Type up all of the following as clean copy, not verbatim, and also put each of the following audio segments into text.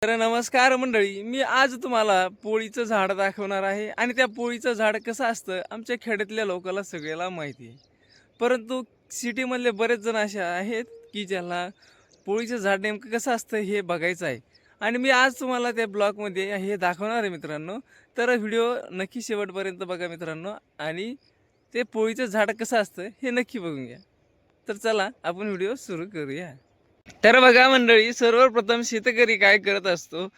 तर नमस्कार मंडळी, मी आज तुम्हाला पोळीचं झाड दाखवणार आहे. आणि त्या पोळीचं झाड कसं असतं आमच्या खेड्यातल्या लोकांना सगळ्याला माहिती आहे. परंतु सिटीमधले बरेच जण असे आहेत की ज्याला पोळीचं झाड नेमकं कसं असतं हे बघायचं आहे. आणि मी आज तुम्हाला त्या ब्लॉगमध्ये हे दाखवणार आहे मित्रांनो. तर व्हिडिओ नक्की शेवटपर्यंत बघा मित्रांनो. आणि ते पोळीचं झाड कसं असतं हे नक्की बघून घ्या. तर चला आपण व्हिडिओ सुरू करूया. तर बघा मंडळी, सर्वप्रथम शेतकरी काय करत असतो,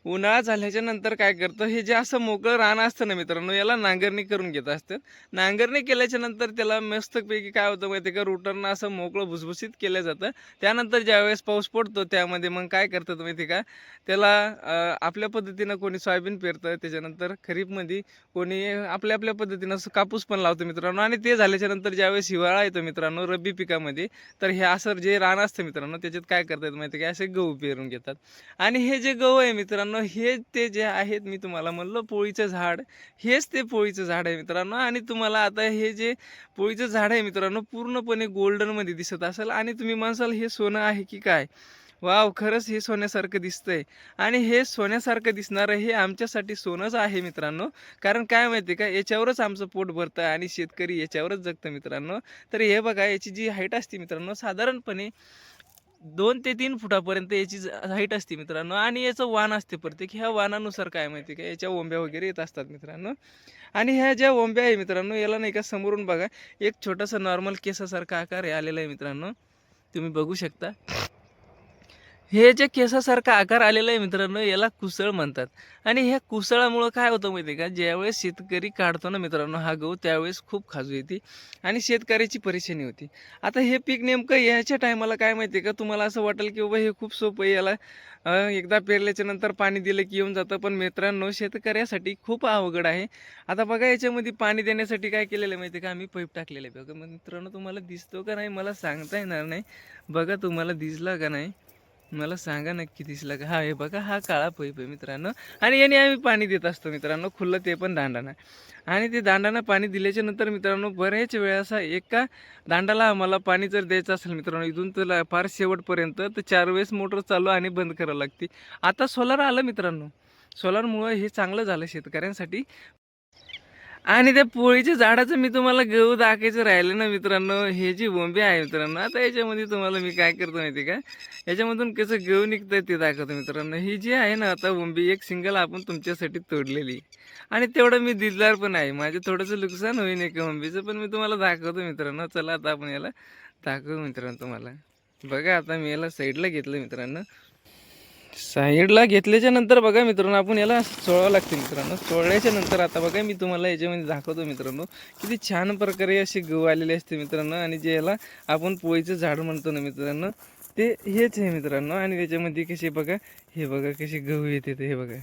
उन्हाळा झाल्याच्या नंतर काय करतो, हे जे असं मोकळं रान असतं ना मित्रांनो, याला नांगरणी करून घेत असतात. नांगरणी केल्याच्या नंतर त्याला मस्तपैकी काय होतं माहिती आहे का, रुटरनं असं मोकळं भुसभुशीत केलं जातं. त्यानंतर ज्यावेळेस पाऊस पडतो त्यामध्ये मग काय करतात माहिती आहे का, त्याला आपल्या पद्धतीनं कोणी सोयाबीन पेरतं, त्याच्यानंतर खरीपमध्ये कोणी आपल्या आपल्या पद्धतीनं असं कापूस पण लावतं मित्रांनो. आणि ते झाल्याच्या नंतर ज्यावेळेस हिवाळा येतो मित्रांनो, रब्बी पिकामध्ये, तर हे असं जे रान असतं मित्रांनो त्याच्यात काय करतात माहिती आहे का, असे गहू पेरून घेतात. आणि हे जे गहू आहे मित्रांनो, हे ते जे आहेत, मी तुम्हाला म्हणलं पोळीचं झाड, हेच ते पोळीचं झाड आहे मित्रांनो. आणि तुम्हाला आता हे जे पोळीचं झाड आहे मित्रांनो, पूर्णपणे गोल्डनमध्ये दिसत असेल. आणि तुम्ही म्हणसाल हे सोनं आहे की काय, वाव, खरंच हे सोन्यासारखं दिसतंय. आणि हे सोन्यासारखं दिसणारं हे आमच्यासाठी सोनंच आहे मित्रांनो. कारण काय माहिती आहे का, याच्यावरच आमचं पोट भरतं आणि शेतकरी याच्यावरच जगतं मित्रांनो. तर हे बघा, याची जी हाईट असते मित्रांनो, साधारणपणे 2 ते 3 फुटापर्यंत याची हाईट असते मित्रांनो. आणि याचं वाण असते प्रत्येक, ह्या वाणानुसार काय माहिती का, याच्या ओंब्या वगैरे येत असतात मित्रांनो. आणि ह्या ज्या ओंब्या आहे मित्रांनो, याला नाही का समोरून बघा, एक छोटासा नॉर्मल केसासारखा आकार आलेला आहे मित्रांनो, तुम्ही बघू शकता. हे जे केसासारखा आकार आलेला आहे मित्रांनो, याला कुसळ म्हणतात. आणि ह्या कुसळामुळं काय होतं माहिती आहे का, ज्यावेळेस शेतकरी काढतो ना मित्रांनो हा गहू, त्यावेळेस खूप खाजू येते आणि शेतकऱ्याची परेशानी होती. आता हे पीक नेमकं याच्या टायमाला काय माहिती आहे का, तुम्हाला असं वाटेल की बाबा हे खूप सोपं आहे, याला एकदा पेरल्याच्या नंतर पाणी दिलं की येऊन जातं. पण मित्रांनो, शेतकऱ्यासाठी खूप अवघड आहे. आता बघा, याच्यामध्ये पाणी देण्यासाठी काय केलेलं आहे माहिती आहे का, आम्ही पाईप टाकलेलं आहे. बघा मित्रांनो, तुम्हाला दिसतो का नाही मला सांगता येणार नाही. बघा, तुम्हाला दिसला का नाही मला सांगा नक्की, दिसला का. हा, हे बघा, हा काळा पाईप आहे मित्रांनो. आणि याने आम्ही पाणी देत असतो मित्रांनो, खुल्लं, ते पण दांडानं. आणि ते दांडानं पाणी दिल्याच्या नंतर मित्रांनो, बऱ्याच वेळा एका दांडाला आम्हाला पाणी जर द्यायचं असेल मित्रांनो, इथून तर फार शेवटपर्यंत तर 4 वेळेस मोटर चालू आणि बंद करावं लागते. आता सोलार आलं मित्रांनो, सोलारमुळं हे चांगलं झालं शेतकऱ्यांसाठी. आणि त्या पोळीच्या झाडाचं मी तुम्हाला गहू दाखायचं राहिलं ना मित्रांनो, हे जी बोंबे आहे मित्रांनो, आता याच्यामध्ये तुम्हाला मी काय करतो माहिती का, याच्यामधून कसं गहू निघतं ते दाखवतो मित्रांनो. ही जी आहे ना आता बोंबी, एक सिंगल आपण तुमच्यासाठी तोडलेली. आणि तेवढं मी दिलदार पण आहे, माझे थोडंसं नुकसान होईन एका बोंबीचं, पण मी तुम्हाला दाखवतो मित्रांनो. चला आता आपण याला दाखवू मित्रांनो तुम्हाला. बघा, आता मी याला साईडला घेतलं मित्रांनो. साईडला घेतल्याच्या नंतर बघा मित्रांनो, आपण याला चोळावं लागते मित्रांनो. चोळल्याच्या नंतर आता बघा, मी तुम्हाला याच्यामध्ये दाखवतो मित्रांनो, किती छान प्रकारे असे गहू आलेले असते मित्रांनो. आणि जे याला आपण पोळीचं झाड म्हणतो ना मित्रांनो, ते हेच आहे मित्रांनो. आणि त्याच्यामध्ये कसे बघा, हे बघा कसे गहू येते, हे बघा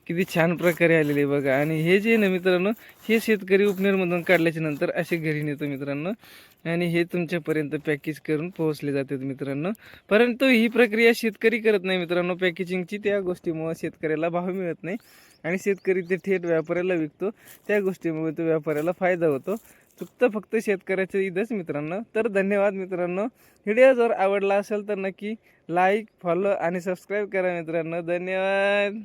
किती छान प्रकारे आलेले बघा. आणि हे जे ना मित्रांनो, हे शेतकरी उपनेरमधून काढल्याच्या नंतर असे घरी नेतो मित्रांनो. आणि हे तुमच्यापर्यंत पॅकेज करून पोहोचले जातात मित्रांनो. परंतु ही प्रक्रिया शेतकरी करत नाही मित्रांनो, पॅकेजिंगची. त्या गोष्टीमुळे शेतकऱ्याला भाव मिळत नाही आणि शेतकरी ते थेट व्यापाऱ्याला विकतो. त्या गोष्टीमुळे तो व्यापाऱ्याला फायदा होतो. चुकतं फक्त शेतकऱ्याचं इथंच मित्रांनो. तर धन्यवाद मित्रांनो. व्हिडिओ जर आवडला असेल तर नक्की लाईक, फॉलो आणि सबस्क्राईब करा मित्रांनो. धन्यवाद.